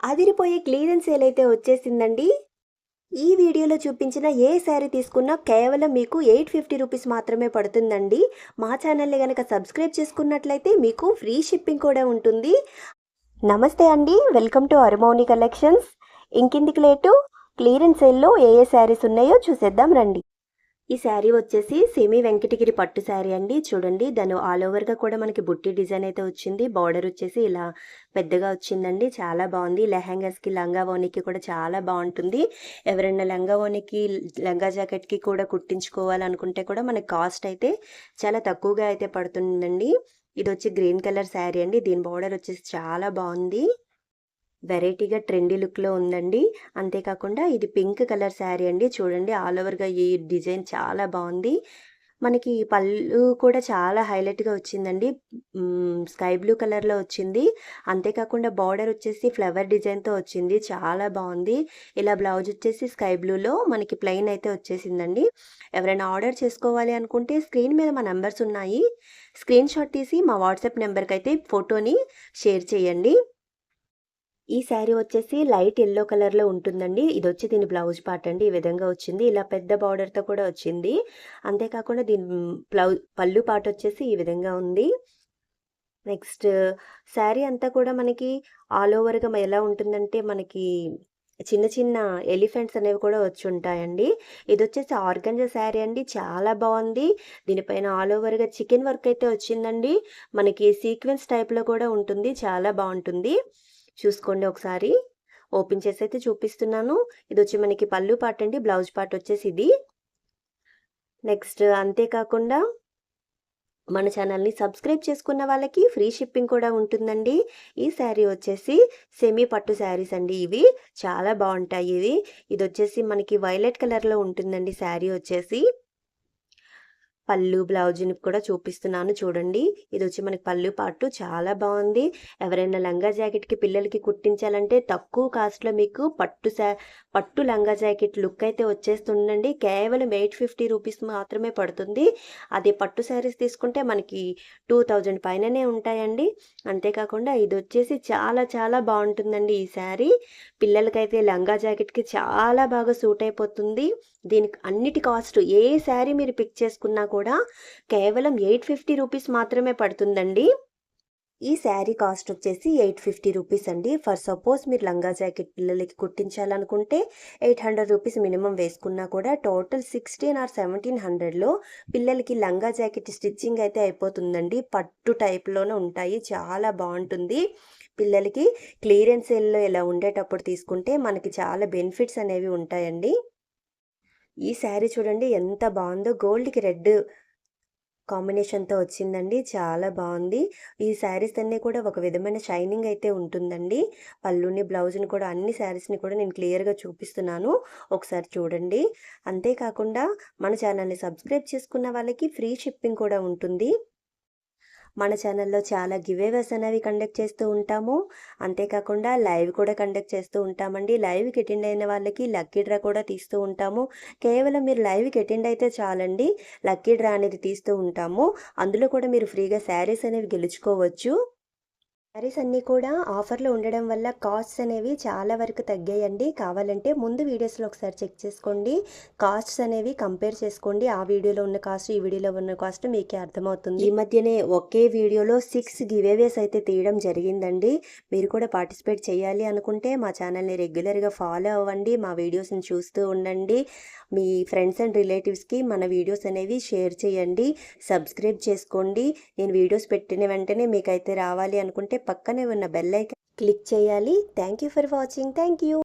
అదిరిపోయే clearance sale అయితే వచ్చేసిందండి. ఈ వీడియోలో చూపించిన ఏ శారీ తీసుకున్నా కేవలం మీకు 850 రూపీస్ మాత్రమే పడుతుందండి. మా ఛానల్ని కనుక సబ్స్క్రైబ్ చేసుకున్నట్లయితే మీకు ఫ్రీ షిప్పింగ్ కూడా ఉంటుంది. నమస్తే అండి, వెల్కమ్ టు అరుమౌని కలెక్షన్స్. ఇంకెందుకు లేటు, క్లియరెన్స్ సేల్లో ఏ శారీస్ ఉన్నాయో చూసేద్దాం రండి. ఈ శారీ వచ్చేసి సెమీ వెంకటగిరి పట్టు శారీ అండి. చూడండి, దాని ఆల్ ఓవర్గా కూడా మనకి బుట్టి డిజైన్ అయితే వచ్చింది. బార్డర్ వచ్చేసి ఇలా పెద్దగా వచ్చిందండి. చాలా బాగుంది. లెహంగాస్కి, లంగా ఓనికి కూడా చాలా బాగుంటుంది. ఎవరైనా లంగా ఓనికి, లంగా జాకెట్కి కూడా కుట్టించుకోవాలనుకుంటే కూడా మనకి కాస్ట్ అయితే చాలా తక్కువగా అయితే పడుతుందండి. ఇది వచ్చి గ్రీన్ కలర్ శారీ అండి. దీని బార్డర్ వచ్చేసి చాలా బాగుంది. వెరైటీగా ట్రెండీ లుక్లో ఉందండి. అంతేకాకుండా ఇది పింక్ కలర్ శారీ అండి. చూడండి, ఆల్ ఓవర్గా ఈ డిజైన్ చాలా బాగుంది. మనకి పళ్ళు కూడా చాలా హైలైట్గా వచ్చిందండి. స్కై బ్లూ కలర్లో వచ్చింది. అంతేకాకుండా బార్డర్ వచ్చేసి ఫ్లవర్ డిజైన్తో వచ్చింది. చాలా బాగుంది. ఇలా బ్లౌజ్ వచ్చేసి స్కై బ్లూలో మనకి ప్లెయిన్ అయితే వచ్చేసిందండి. ఎవరైనా ఆర్డర్ చేసుకోవాలి అనుకుంటే స్క్రీన్ మీద మా నెంబర్స్ ఉన్నాయి. స్క్రీన్ షాట్ తీసి మా వాట్సాప్ నెంబర్కి అయితే ఫోటోని షేర్ చేయండి. ఈ శారీ వచ్చేసి లైట్ యెల్లో కలర్‌లో ఉంటుందండి. ఇదొచ్చి దీని బ్లౌజ్ పార్ట్ అండి. ఈ విధంగా వచ్చింది. ఇలా పెద్ద బార్డర్‌తో కూడా వచ్చింది. అంతేకాకుండా దీని పళ్ళు పార్ట్ వచ్చేసి ఈ విధంగా ఉంది. నెక్స్ట్ శారీ అంతా కూడా మనకి ఆల్ ఓవర్‌గా ఎలా ఉంటుందంటే మనకి చిన్న చిన్న ఎలిఫెంట్స్ అనేవి కూడా వచ్చుంటాయండి. ఇదొచ్చేసి ఆర్గంజా శారీ అండి. చాలా బావుంది. దీనిపైన ఆల్ ఓవర్‌గా చికెన్ వర్క్ అయితే వచ్చిందండి. మనకి సీక్వెన్స్ టైప్‌లో కూడా ఉంటుంది. చాలా బావుంటుంది. చూసుకోండి ఒకసారి. ఓపెన్ చేసి అయితే చూపిస్తున్నాను. ఇదొచ్చి మనకి పళ్ళు పార్ట్ అండి. బ్లౌజ్ పార్ట్ వచ్చేసి ఇది. నెక్స్ట్ అంతేకాకుండా మన ఛానల్ని సబ్స్క్రైబ్ చేసుకున్న వాళ్ళకి ఫ్రీ షిప్పింగ్ కూడా ఉంటుందండి. ఈ శారీ వచ్చేసి సెమీ పట్టు శారీస్ అండి ఇవి. చాలా బావుంటాయి ఇవి. ఇదొచ్చేసి మనకి వైలెట్ కలర్‌లో ఉంటుందండి శారీ వచ్చేసి. పళ్ళు, బ్లౌజ్‌ని కూడా చూపిస్తున్నాను చూడండి. ఇదొచ్చి మనకి పళ్ళు పార్టు చాలా బావుంది. ఎవరైనా లంగా జాకెట్‌కి పిల్లలకి కుట్టించాలంటే తక్కువ కాస్ట్‌లో మీకు పట్టు లంగా జాకెట్ లుక్ అయితే వచ్చేస్తుందండి. కేవలం 850 రూపీస్ మాత్రమే పడుతుంది. అదే పట్టు శారీస్ తీసుకుంటే మనకి 2000 పైననే ఉంటాయండి. అంతేకాకుండా ఇదొచ్చేసి చాలా చాలా బావుంటుందండి ఈ శారీ. పిల్లలకైతే లంగా జాకెట్‌కి చాలా బాగా సూట్ అయిపోతుంది. దీనికి అన్నిటి కాస్ట్ ఏ శారీ మీరు పిక్ చేసుకున్నా కూడా కేవలం 850 రూపీస్ మాత్రమే పడుతుందండి. ఈ శారీ కాస్ట్ వచ్చేసి 850 రూపీస్ అండి. ఫర్ సపోజ్ మీరు లంగా జాకెట్ పిల్లలకి కుట్టించాలనుకుంటే 800 రూపీస్ మినిమం వేసుకున్నా కూడా టోటల్ 16 ఆర్ 1700లో పిల్లలకి లంగా జాకెట్ స్టిచ్చింగ్ అయితే అయిపోతుందండి. పట్టు టైప్లోనే ఉంటాయి. చాలా బాగుంటుంది. పిల్లలకి క్లియరెన్స్ సేల్లో ఇలా ఉండేటప్పుడు తీసుకుంటే మనకి చాలా బెనిఫిట్స్ అనేవి ఉంటాయండి. ఈ శారీ చూడండి ఎంత బాగుందో. గోల్డ్‌కి రెడ్ కాంబినేషన్‌తో వచ్చిందండి. చాలా బాగుంది. ఈ శారీస్ అన్నీ కూడా ఒక విధమైన షైనింగ్ అయితే ఉంటుందండి. పళ్ళుని, బ్లౌజ్‌ని కూడా అన్ని శారీస్‌ని కూడా నేను క్లియర్‌గా చూపిస్తున్నాను. ఒకసారి చూడండి. అంతేకాకుండా మన ఛానల్‌ని సబ్స్క్రైబ్ చేసుకున్న వాళ్ళకి ఫ్రీ షిప్పింగ్ కూడా ఉంటుంది. మన ఛానల్లో చాలా గివేవేస్ అనేవి కండక్ట్ చేస్తూ ఉంటాము. అంతేకాకుండా లైవ్ కూడా కండక్ట్ చేస్తూ ఉంటామండి. లైవ్‌కి అటెండ్ అయిన వాళ్ళకి లక్కీ డ్రా కూడా తీస్తూ ఉంటాము. కేవలం మీరు లైవ్‌కి అటెండ్ అయితే చాలండి. లక్కీ డ్రా అనేది తీస్తూ ఉంటాము. అందులో కూడా మీరు ఫ్రీగా శారీస్ అనేవి గెలుచుకోవచ్చు. శారీస్ అన్నీ కూడా ఆఫర్‌లో ఉండడం వల్ల కాస్ట్స్ అనేవి చాలా వరకు తగ్గాయండి. కావాలంటే ముందు వీడియోస్‌లో ఒకసారి చెక్ చేసుకోండి. కాస్ట్స్ అనేవి కంపేర్ చేసుకోండి. ఆ వీడియోలో ఉన్న కాస్ట్, ఈ వీడియోలో ఉన్న కాస్ట్ మీకే అర్థమవుతుంది. ఈ మధ్యనే ఒకే వీడియోలో 6 గివేవేస్ అయితే తీయడం జరిగిందండి. మీరు కూడా పార్టిసిపేట్ చేయాలి అనుకుంటే మా ఛానల్‌ని రెగ్యులర్‌గా ఫాలో అవ్వండి. మా వీడియోస్‌ని చూస్తూ ఉండండి. మీ ఫ్రెండ్స్ అండ్ రిలేటివ్స్‌కి మన వీడియోస్ అనేవి షేర్ చేయండి. సబ్స్క్రైబ్ చేసుకోండి. నేను వీడియోస్ పెట్టిన వెంటనే మీకైతే రావాలి అనుకుంటే పక్కనే ఉన్న బెల్ ఐకాన్ క్లిక్ చేయాలి. Thank you for watching. Thank you.